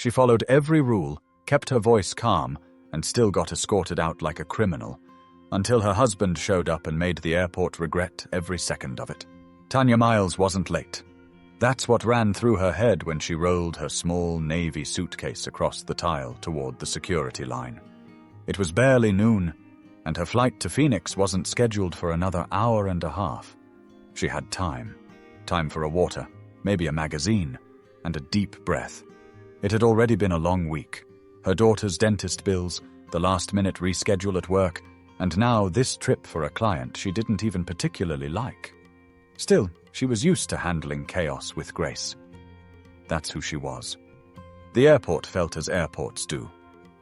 She followed every rule, kept her voice calm, and still got escorted out like a criminal, until her husband showed up and made the airport regret every second of it. Tanya Miles wasn't late. That's what ran through her head when she rolled her small navy suitcase across the tile toward the security line. It was barely noon, and her flight to Phoenix wasn't scheduled for another hour and a half. She had time. Time for a water, maybe a magazine, and a deep breath. It had already been a long week. Her daughter's dentist bills, the last-minute reschedule at work, and now this trip for a client she didn't even particularly like. Still, she was used to handling chaos with grace. That's who she was. The airport felt as airports do.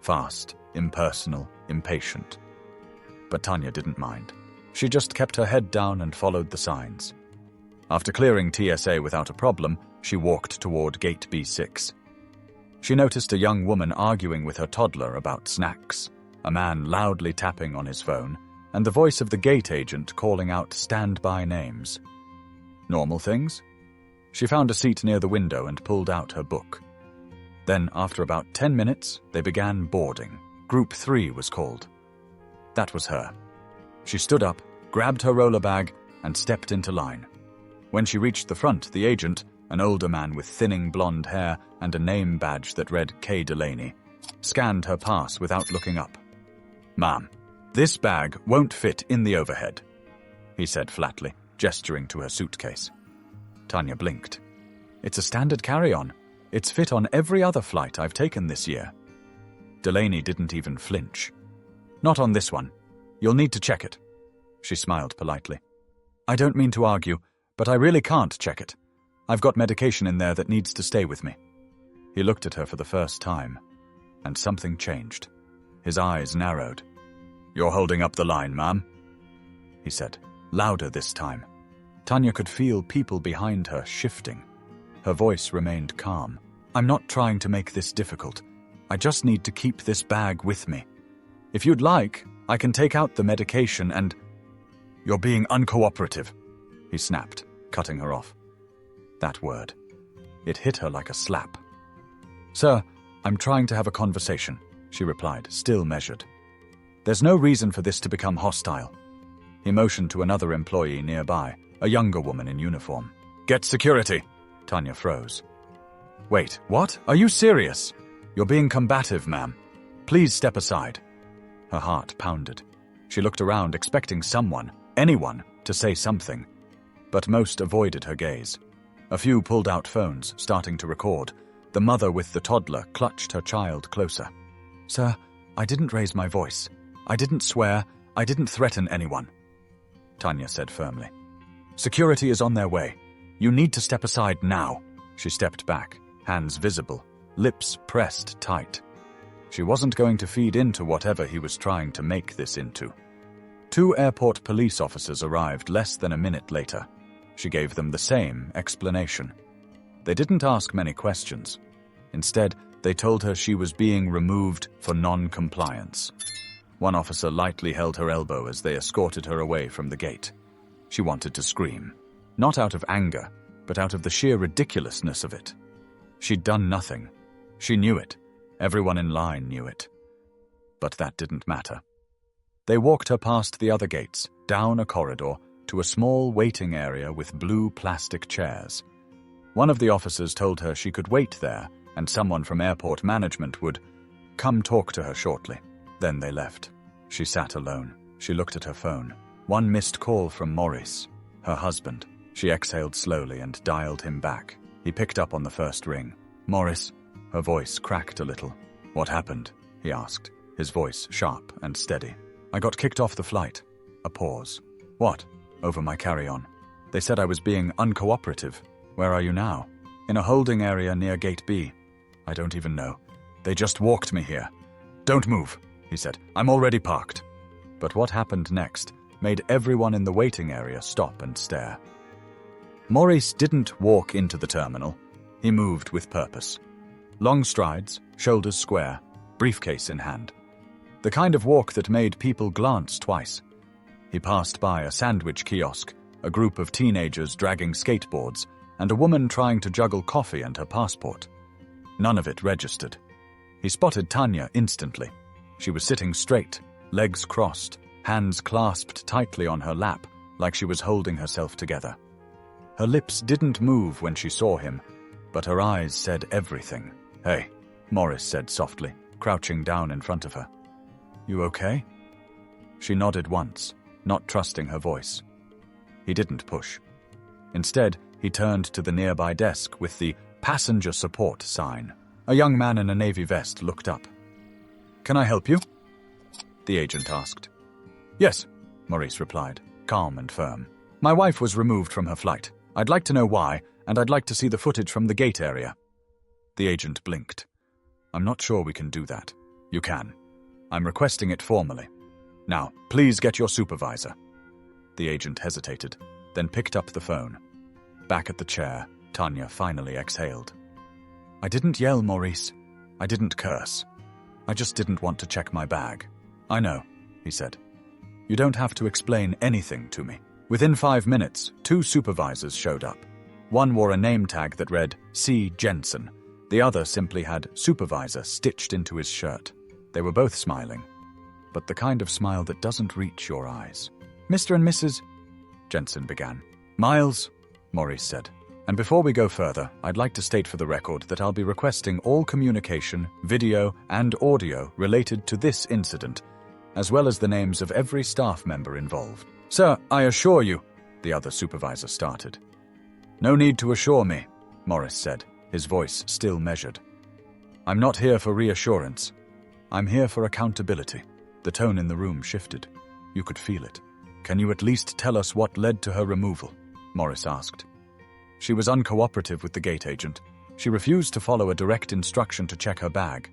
Fast, impersonal, impatient. But Tanya didn't mind. She just kept her head down and followed the signs. After clearing TSA without a problem, she walked toward Gate B6. She noticed a young woman arguing with her toddler about snacks, a man loudly tapping on his phone, and the voice of the gate agent calling out standby names. Normal things? She found a seat near the window and pulled out her book. Then, after about 10 minutes, they began boarding. Group 3 was called. That was her. She stood up, grabbed her roller bag, and stepped into line. When she reached the front, the agent, an older man with thinning blonde hair and a name badge that read K. Delaney, scanned her pass without looking up. "Ma'am, this bag won't fit in the overhead," he said flatly, gesturing to her suitcase. Tanya blinked. "It's a standard carry-on. It's fit on every other flight I've taken this year." Delaney didn't even flinch. "Not on this one. You'll need to check it." She smiled politely. "I don't mean to argue, but I really can't check it. I've got medication in there that needs to stay with me." He looked at her for the first time, and something changed. His eyes narrowed. "You're holding up the line, ma'am," he said, louder this time. Tanya could feel people behind her shifting. Her voice remained calm. "I'm not trying to make this difficult. I just need to keep this bag with me. If you'd like, I can take out the medication and—" "You're being uncooperative," he snapped, cutting her off. That word. It hit her like a slap. "Sir, I'm trying to have a conversation," she replied, still measured. "There's no reason for this to become hostile." He motioned to another employee nearby, a younger woman in uniform. "Get security!" Tanya froze. "Wait, what? Are you serious? You're being combative, ma'am. Please step aside." Her heart pounded. She looked around, expecting someone, anyone, to say something, but most avoided her gaze. A few pulled out phones, starting to record. The mother with the toddler clutched her child closer. "Sir, I didn't raise my voice. I didn't swear. I didn't threaten anyone," Tanya said firmly. "Security is on their way. You need to step aside now." She stepped back, hands visible, lips pressed tight. She wasn't going to feed into whatever he was trying to make this into. 2 airport police officers arrived less than a minute later. She gave them the same explanation. They didn't ask many questions. Instead, they told her she was being removed for non-compliance. One officer lightly held her elbow as they escorted her away from the gate. She wanted to scream, not out of anger, but out of the sheer ridiculousness of it. She'd done nothing. She knew it. Everyone in line knew it. But that didn't matter. They walked her past the other gates, down a corridor, to a small waiting area with blue plastic chairs. One of the officers told her she could wait there, and someone from airport management would come talk to her shortly. Then they left. She sat alone. She looked at her phone. One missed call from Maurice, her husband. She exhaled slowly and dialed him back. He picked up on the first ring. "Maurice." Her voice cracked a little. "What happened?" he asked, his voice sharp and steady. "I got kicked off the flight." A pause. "What?" "Over my carry-on. They said I was being uncooperative. Where are you now?" "In a holding area near Gate B." "I don't even know. They just walked me here." "Don't move," he said. "I'm already parked." But what happened next made everyone in the waiting area stop and stare. Maurice didn't walk into the terminal. He moved with purpose. Long strides, shoulders square, briefcase in hand. The kind of walk that made people glance twice. He passed by a sandwich kiosk, a group of teenagers dragging skateboards, and a woman trying to juggle coffee and her passport. None of it registered. He spotted Tanya instantly. She was sitting straight, legs crossed, hands clasped tightly on her lap, like she was holding herself together. Her lips didn't move when she saw him, but her eyes said everything. "Hey," Morris said softly, crouching down in front of her. "You okay?" She nodded once, not trusting her voice. He didn't push. Instead, he turned to the nearby desk with the passenger support sign. A young man in a navy vest looked up. "Can I help you?" the agent asked. "Yes," Maurice replied, calm and firm. "My wife was removed from her flight. I'd like to know why, and I'd like to see the footage from the gate area." The agent blinked. "I'm not sure we can do that." "You can. I'm requesting it formally. Now, please get your supervisor." The agent hesitated, then picked up the phone. Back at the chair, Tanya finally exhaled. "I didn't yell, Maurice. I didn't curse. I just didn't want to check my bag." "I know," he said. "You don't have to explain anything to me." Within 5 minutes, 2 supervisors showed up. One wore a name tag that read C. Jensen. The other simply had supervisor stitched into his shirt. They were both smiling, but the kind of smile that doesn't reach your eyes. "Mr. and Mrs. Jensen began. "Miles," Maurice said. "And before we go further, I'd like to state for the record that I'll be requesting all communication, video, and audio related to this incident, as well as the names of every staff member involved." "Sir, I assure you," the other supervisor started. "No need to assure me," Morris said, his voice still measured. "I'm not here for reassurance. I'm here for accountability." The tone in the room shifted. You could feel it. "Can you at least tell us what led to her removal?" Morris asked. "She was uncooperative with the gate agent. She refused to follow a direct instruction to check her bag,"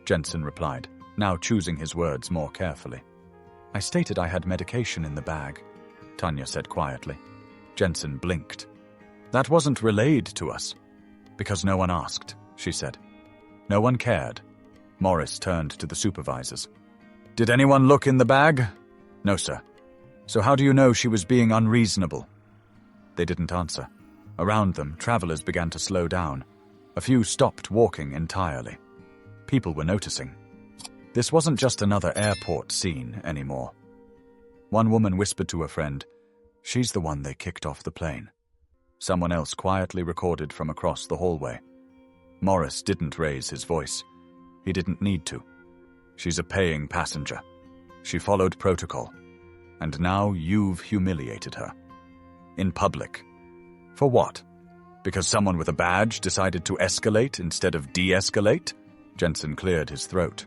Jensen replied, now choosing his words more carefully. "I stated I had medication in the bag," Tanya said quietly. Jensen blinked. "That wasn't relayed to us." "Because no one asked," she said. "No one cared." Morris turned to the supervisors. "Did anyone look in the bag?" "No, sir." "So how do you know she was being unreasonable?" They didn't answer. Around them, travelers began to slow down. A few stopped walking entirely. People were noticing. This wasn't just another airport scene anymore. One woman whispered to a friend, "She's the one they kicked off the plane." Someone else quietly recorded from across the hallway. Morris didn't raise his voice. He didn't need to. "She's a paying passenger. She followed protocol. And now you've humiliated her. In public. For what? Because someone with a badge decided to escalate instead of de-escalate?" Jensen cleared his throat.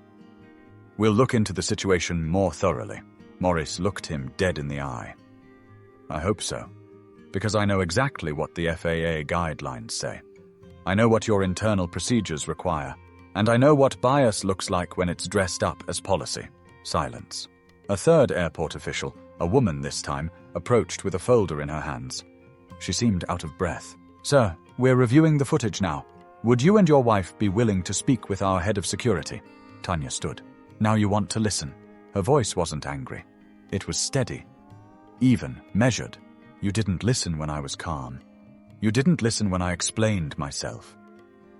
"We'll look into the situation more thoroughly." Morris looked him dead in the eye. "I hope so. Because I know exactly what the FAA guidelines say. I know what your internal procedures require. And I know what bias looks like when it's dressed up as policy." Silence. A third airport official, a woman this time, approached with a folder in her hands. She seemed out of breath. "Sir, we're reviewing the footage now. Would you and your wife be willing to speak with our head of security?" Tanya stood. "Now you want to listen." Her voice wasn't angry. It was steady. Even, measured. "You didn't listen when I was calm. You didn't listen when I explained myself.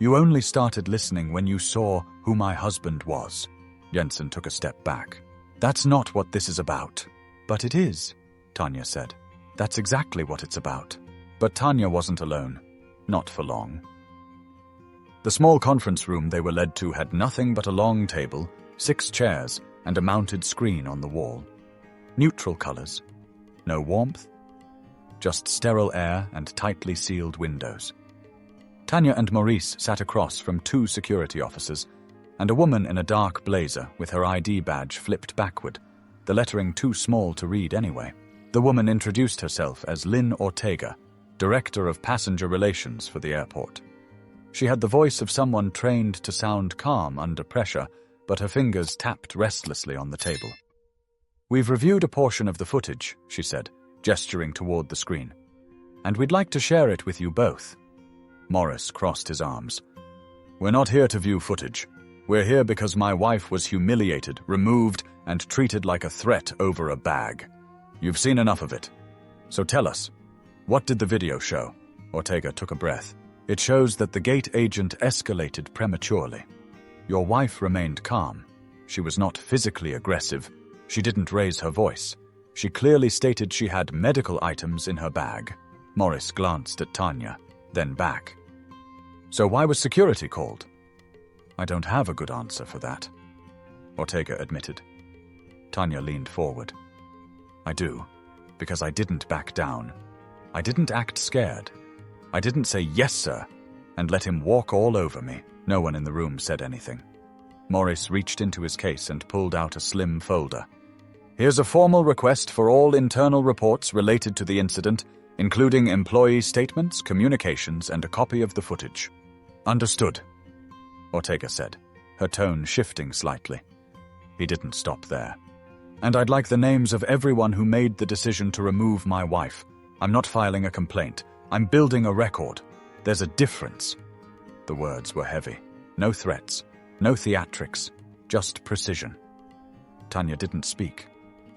You only started listening when you saw who my husband was." Jensen took a step back. "That's not what this is about." "But it is," Tanya said. "That's exactly what it's about." But Tanya wasn't alone. Not for long. The small conference room they were led to had nothing but a long table, 6 chairs, and a mounted screen on the wall. Neutral colors. No warmth. Just sterile air and tightly sealed windows. Tanya and Maurice sat across from 2 security officers, and a woman in a dark blazer with her ID badge flipped backward, the lettering too small to read anyway. The woman introduced herself as Lynn Ortega, Director of Passenger Relations for the airport. She had the voice of someone trained to sound calm under pressure, but her fingers tapped restlessly on the table. "We've reviewed a portion of the footage," she said, gesturing toward the screen. "And we'd like to share it with you both." Morris crossed his arms. "We're not here to view footage. We're here because my wife was humiliated, removed, and treated like a threat over a bag. You've seen enough of it. So tell us, what did the video show?" Ortega took a breath. It shows that the gate agent escalated prematurely. Your wife remained calm. She was not physically aggressive. She didn't raise her voice. She clearly stated she had medical items in her bag. Morris glanced at Tanya, then back. So why was security called? I don't have a good answer for that, Ortega admitted. Tanya leaned forward. I do, because I didn't back down. I didn't act scared. I didn't say yes, sir, and let him walk all over me. No one in the room said anything. Morris reached into his case and pulled out a slim folder. Here's a formal request for all internal reports related to the incident, including employee statements, communications, and a copy of the footage. Understood, Ortega said, her tone shifting slightly. He didn't stop there. And I'd like the names of everyone who made the decision to remove my wife. I'm not filing a complaint. I'm building a record. There's a difference. The words were heavy. No threats, no theatrics, just precision. Tanya didn't speak.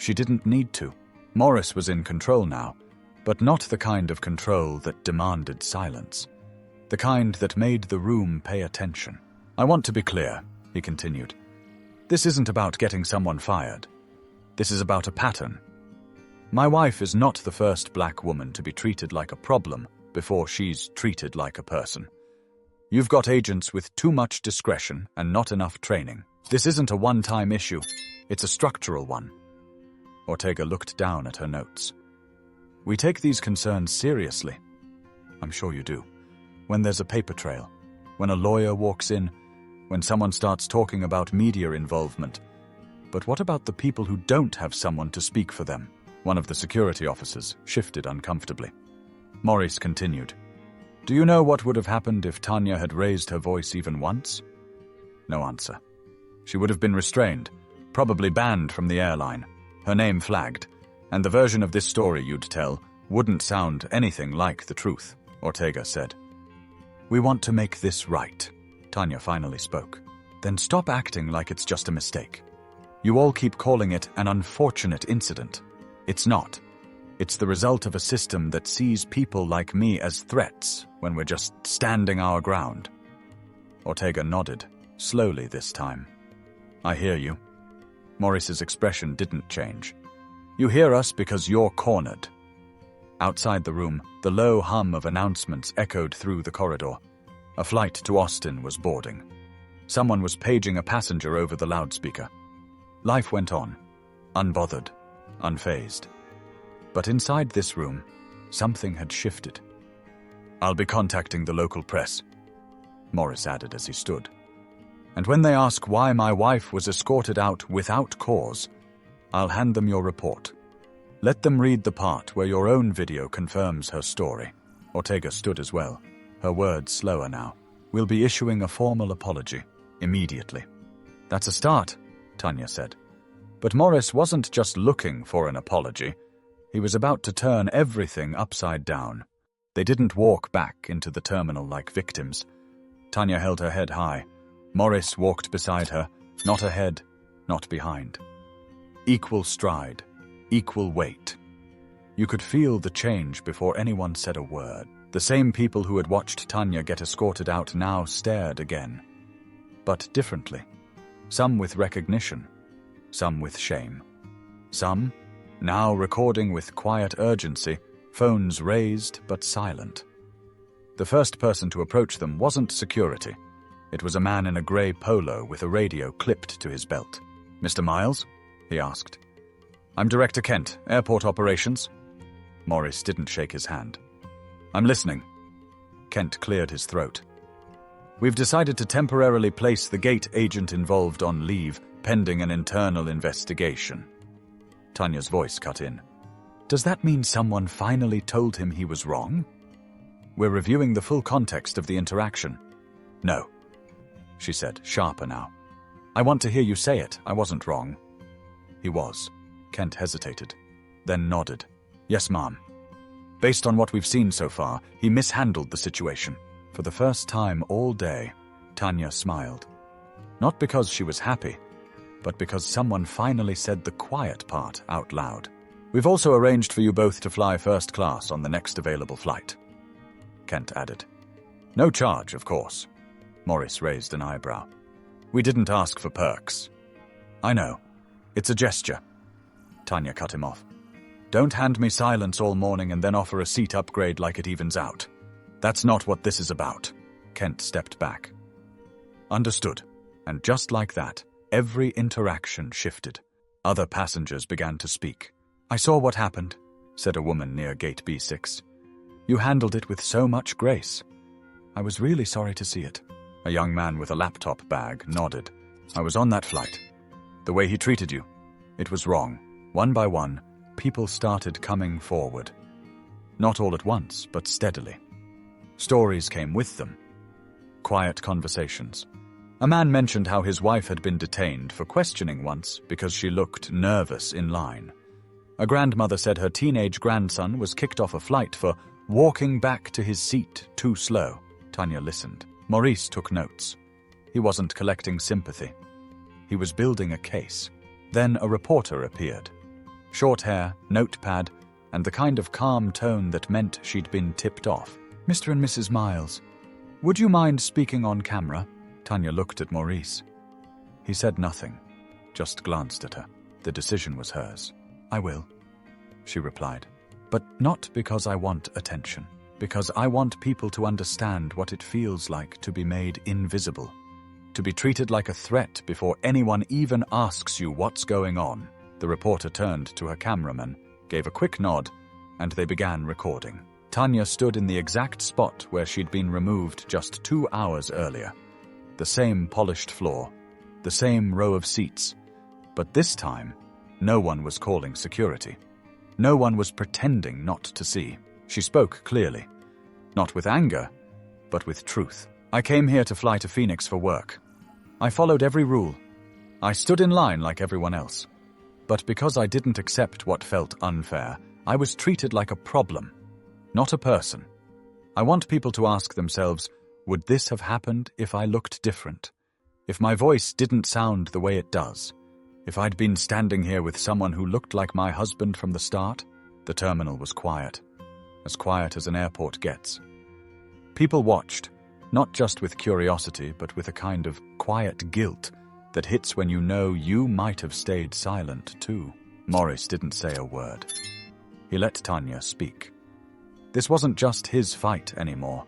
She didn't need to. Morris was in control now, but not the kind of control that demanded silence. The kind that made the room pay attention. I want to be clear, he continued. This isn't about getting someone fired. This is about a pattern. My wife is not the first black woman to be treated like a problem before she's treated like a person. You've got agents with too much discretion and not enough training. This isn't a one-time issue. It's a structural one. Ortega looked down at her notes. We take these concerns seriously. I'm sure you do. When there's a paper trail, when a lawyer walks in, when someone starts talking about media involvement. But what about the people who don't have someone to speak for them? One of the security officers shifted uncomfortably. Morris continued. Do you know what would have happened if Tanya had raised her voice even once? No answer. She would have been restrained, probably banned from the airline, her name flagged, and the version of this story you'd tell wouldn't sound anything like the truth, Ortega said. We want to make this right, Tanya finally spoke. Then stop acting like it's just a mistake. You all keep calling it an unfortunate incident. It's not. It's the result of a system that sees people like me as threats when we're just standing our ground. Ortega nodded, slowly this time. I hear you. Morris's expression didn't change. You hear us because you're cornered. Outside the room, the low hum of announcements echoed through the corridor. A flight to Austin was boarding. Someone was paging a passenger over the loudspeaker. Life went on, unbothered, unfazed. But inside this room, something had shifted. I'll be contacting the local press, Morris added as he stood. And when they ask why my wife was escorted out without cause, I'll hand them your report. Let them read the part where your own video confirms her story. Ortega stood as well, her words slower now. We'll be issuing a formal apology, immediately. That's a start, Tanya said. But Morris wasn't just looking for an apology. He was about to turn everything upside down. They didn't walk back into the terminal like victims. Tanya held her head high. Morris walked beside her, not ahead, not behind. Equal stride, equal weight. You could feel the change before anyone said a word. The same people who had watched Tanya get escorted out now stared again. But differently. Some with recognition, some with shame. Some, now recording with quiet urgency, phones raised but silent. The first person to approach them wasn't security. It was a man in a grey polo with a radio clipped to his belt. Mr. Miles? He asked. I'm Director Kent, Airport Operations. Morris didn't shake his hand. I'm listening. Kent cleared his throat. We've decided to temporarily place the gate agent involved on leave, pending an internal investigation. Tanya's voice cut in. Does that mean someone finally told him he was wrong? We're reviewing the full context of the interaction. No, she said, sharper now. I want to hear you say it. I wasn't wrong. He was. Kent hesitated, then nodded. Yes, ma'am. Based on what we've seen so far, he mishandled the situation. For the first time all day, Tanya smiled. Not because she was happy, but because someone finally said the quiet part out loud. We've also arranged for you both to fly first class on the next available flight, Kent added. No charge, of course. Morris raised an eyebrow. We didn't ask for perks. I know. It's a gesture. Tanya cut him off. Don't hand me silence all morning and then offer a seat upgrade like it evens out. That's not what this is about. Kent stepped back. Understood. And just like that, every interaction shifted. Other passengers began to speak. I saw what happened, said a woman near gate B6. You handled it with so much grace. I was really sorry to see it. A young man with a laptop bag nodded. I was on that flight. The way he treated you, it was wrong. One by one, people started coming forward. Not all at once, but steadily. Stories came with them. Quiet conversations. A man mentioned how his wife had been detained for questioning once because she looked nervous in line. A grandmother said her teenage grandson was kicked off a flight for walking back to his seat too slow. Tanya listened. Maurice took notes. He wasn't collecting sympathy. He was building a case. Then a reporter appeared. Short hair, notepad, and the kind of calm tone that meant she'd been tipped off. Mr. and Mrs. Miles, would you mind speaking on camera? Tanya looked at Maurice. He said nothing, just glanced at her. The decision was hers. I will, she replied. But not because I want attention, because I want people to understand what it feels like to be made invisible, to be treated like a threat before anyone even asks you what's going on. The reporter turned to her cameraman, gave a quick nod, and they began recording. Tanya stood in the exact spot where she'd been removed just 2 hours earlier. The same polished floor, the same row of seats, but this time, no one was calling security. No one was pretending not to see. She spoke clearly, not with anger, but with truth. I came here to fly to Phoenix for work. I followed every rule. I stood in line like everyone else. But because I didn't accept what felt unfair, I was treated like a problem, not a person. I want people to ask themselves, would this have happened if I looked different? If my voice didn't sound the way it does? If I'd been standing here with someone who looked like my husband from the start? The terminal was quiet as an airport gets. People watched, not just with curiosity, but with a kind of quiet guilt that hits when you know you might have stayed silent too. Morris didn't say a word. He let Tanya speak. This wasn't just his fight anymore.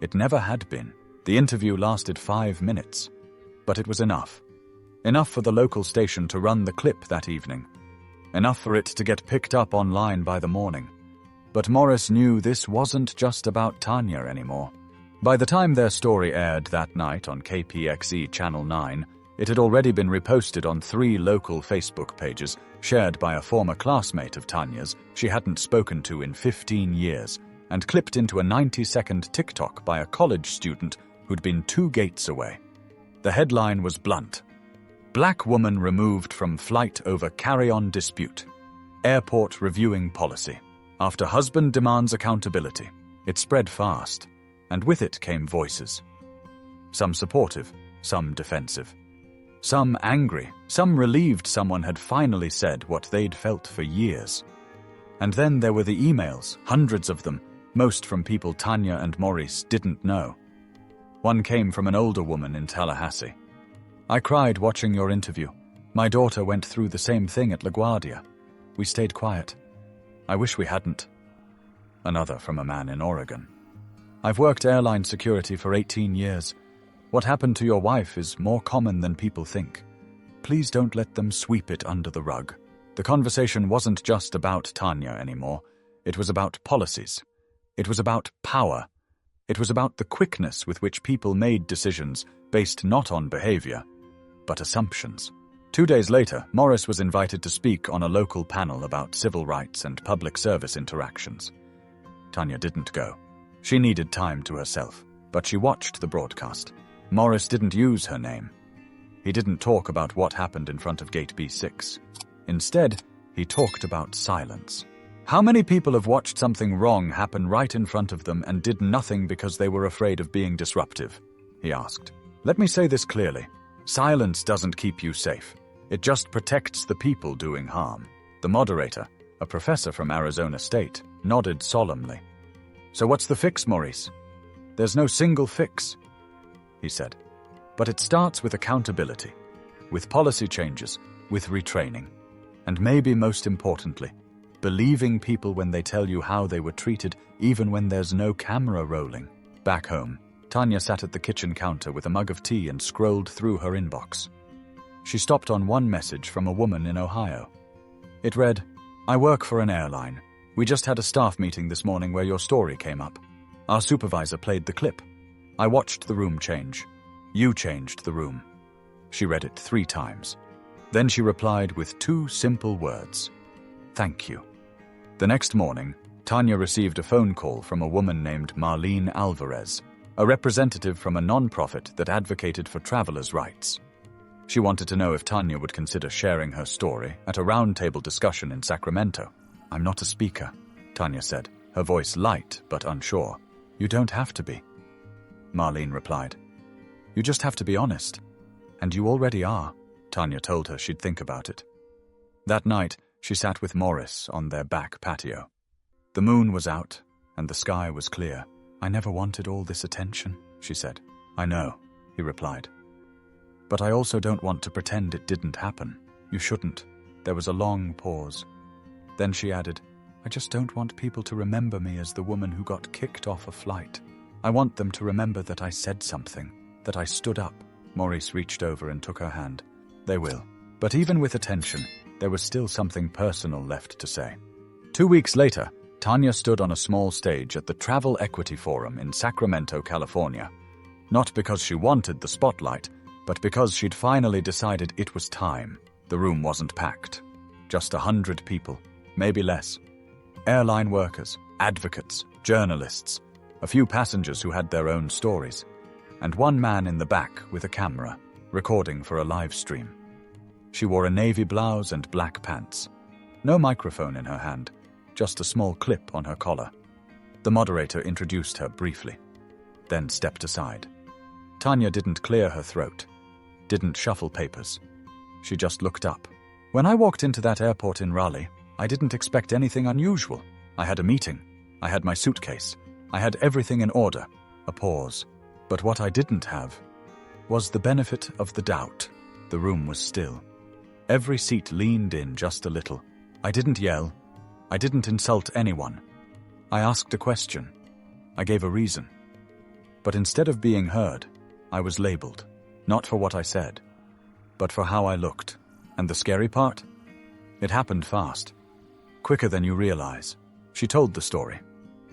It never had been. The interview lasted 5 minutes, but it was enough. Enough for the local station to run the clip that evening. Enough for it to get picked up online by the morning. But Morris knew this wasn't just about Tanya anymore. By the time their story aired that night on KPXE Channel 9, it had already been reposted on 3 local Facebook pages, shared by a former classmate of Tanya's she hadn't spoken to in 15 years, and clipped into a 90-second TikTok by a college student who'd been 2 gates away. The headline was blunt. Black woman removed from flight over carry-on dispute. Airport reviewing policy. After husband demands accountability. It spread fast, and with it came voices. Some supportive, some defensive. Some angry, some relieved someone had finally said what they'd felt for years. And then there were the emails, hundreds of them, most from people Tanya and Maurice didn't know. One came from an older woman in Tallahassee. I cried watching your interview. My daughter went through the same thing at LaGuardia. We stayed quiet. I wish we hadn't. Another from a man in Oregon. I've worked airline security for 18 years. What happened to your wife is more common than people think. Please don't let them sweep it under the rug. The conversation wasn't just about Tanya anymore. It was about policies. It was about power. It was about the quickness with which people made decisions based not on behavior, but assumptions. 2 days later, Morris was invited to speak on a local panel about civil rights and public service interactions. Tanya didn't go. She needed time to herself, but she watched the broadcast. Morris didn't use her name. He didn't talk about what happened in front of Gate B6. Instead, he talked about silence. How many people have watched something wrong happen right in front of them and did nothing because they were afraid of being disruptive? He asked. Let me say this clearly. Silence doesn't keep you safe. It just protects the people doing harm. The moderator, a professor from Arizona State, nodded solemnly. So what's the fix, Maurice? There's no single fix, he said. But it starts with accountability, with policy changes, with retraining, and maybe most importantly, believing people when they tell you how they were treated, even when there's no camera rolling. Back home, Tanya sat at the kitchen counter with a mug of tea and scrolled through her inbox. She stopped on one message from a woman in Ohio. It read, "I work for an airline. We just had a staff meeting this morning where your story came up. Our supervisor played the clip. I watched the room change. You changed the room." She read it 3 times. Then she replied with 2 simple words. "Thank you." The next morning, Tanya received a phone call from a woman named Marlene Alvarez, a representative from a non-profit that advocated for travelers' rights. She wanted to know if Tanya would consider sharing her story at a roundtable discussion in Sacramento. "I'm not a speaker," Tanya said, her voice light but unsure. "You don't have to be," Marlene replied. "You just have to be honest. And you already are," Tanya told her she'd think about it. That night, she sat with Morris on their back patio. The moon was out, and the sky was clear. "I never wanted all this attention," she said. "I know," he replied. "But I also don't want to pretend it didn't happen. You shouldn't." There was a long pause. Then she added, "I just don't want people to remember me as the woman who got kicked off a flight. I want them to remember that I said something, that I stood up." Maurice reached over and took her hand. "They will." But even with attention, there was still something personal left to say. 2 weeks later, Tanya stood on a small stage at the Travel Equity Forum in Sacramento, California. Not because she wanted the spotlight, but because she'd finally decided it was time. The room wasn't packed. Just 100 people, maybe less. Airline workers, advocates, journalists, a few passengers who had their own stories, and one man in the back with a camera, recording for a live stream. She wore a navy blouse and black pants. No microphone in her hand, just a small clip on her collar. The moderator introduced her briefly, then stepped aside. Tanya didn't clear her throat, didn't shuffle papers. She just looked up. "When I walked into that airport in Raleigh, I didn't expect anything unusual. I had a meeting. I had my suitcase. I had everything in order." A pause. "But what I didn't have was the benefit of the doubt." The room was still. Every seat leaned in just a little. I didn't yell. I didn't insult anyone. I asked a question. I gave a reason. But instead of being heard, I was labeled. Not for what I said, but for how I looked. And the scary part? It happened fast. Quicker than you realize. She told the story.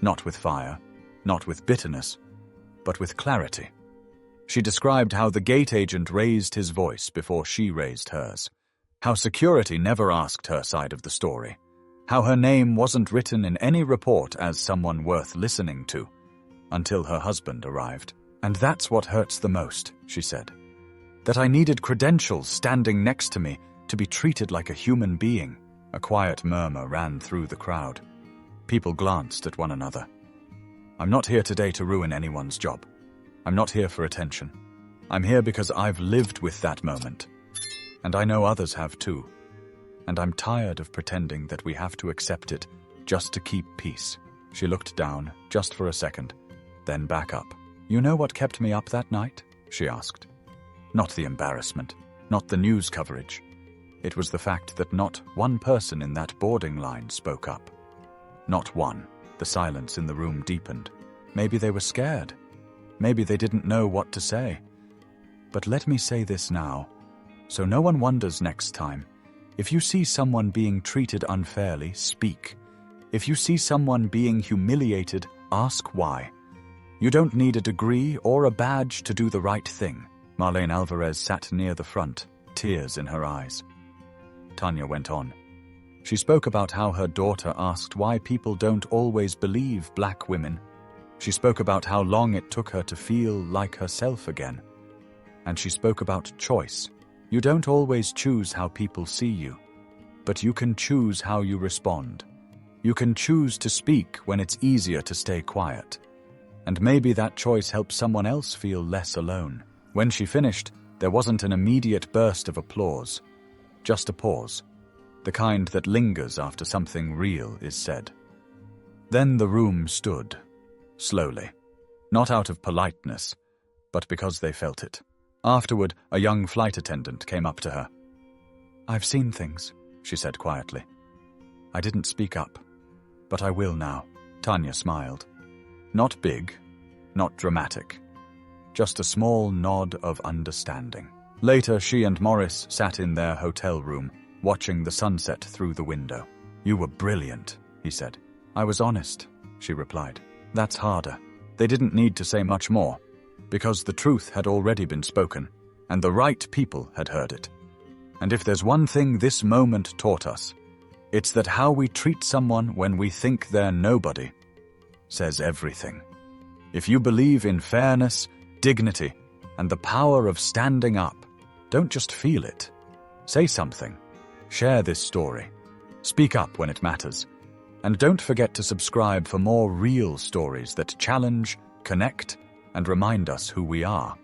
Not with fire, not with bitterness, but with clarity. She described how the gate agent raised his voice before she raised hers. How security never asked her side of the story. How her name wasn't written in any report as someone worth listening to, until her husband arrived. "And that's what hurts the most," she said. "That I needed credentials standing next to me to be treated like a human being." A quiet murmur ran through the crowd. People glanced at one another. "I'm not here today to ruin anyone's job. I'm not here for attention. I'm here because I've lived with that moment. And I know others have too. And I'm tired of pretending that we have to accept it just to keep peace." She looked down, just for a second, then back up. "You know what kept me up that night?" she asked. Not the embarrassment, not the news coverage. It was the fact that not one person in that boarding line spoke up. Not one. The silence in the room deepened. Maybe they were scared. Maybe they didn't know what to say. But let me say this now, so no one wonders next time. If you see someone being treated unfairly, speak. If you see someone being humiliated, ask why. You don't need a degree or a badge to do the right thing. Marlene Alvarez sat near the front, tears in her eyes. Tanya went on. She spoke about how her daughter asked why people don't always believe black women. She spoke about how long it took her to feel like herself again. And she spoke about choice. You don't always choose how people see you, but you can choose how you respond. You can choose to speak when it's easier to stay quiet. And maybe that choice helps someone else feel less alone. When she finished, there wasn't an immediate burst of applause, just a pause, the kind that lingers after something real is said. Then the room stood, slowly. not out of politeness, but because they felt it. Afterward, a young flight attendant came up to her. "I've seen things," she said quietly. "I didn't speak up, but I will now." Tanya smiled. Not big, not dramatic, just a small nod of understanding. Later, she and Morris sat in their hotel room, watching the sunset through the window. "You were brilliant," he said. "I was honest," she replied. "That's harder." They didn't need to say much more, because the truth had already been spoken, and the right people had heard it. And if there's one thing this moment taught us, it's that how we treat someone when we think they're nobody says everything. If you believe in fairness, dignity, and the power of standing up, don't just feel it. Say something. Share this story. Speak up when it matters. And don't forget to subscribe for more real stories that challenge, connect, and remind us who we are.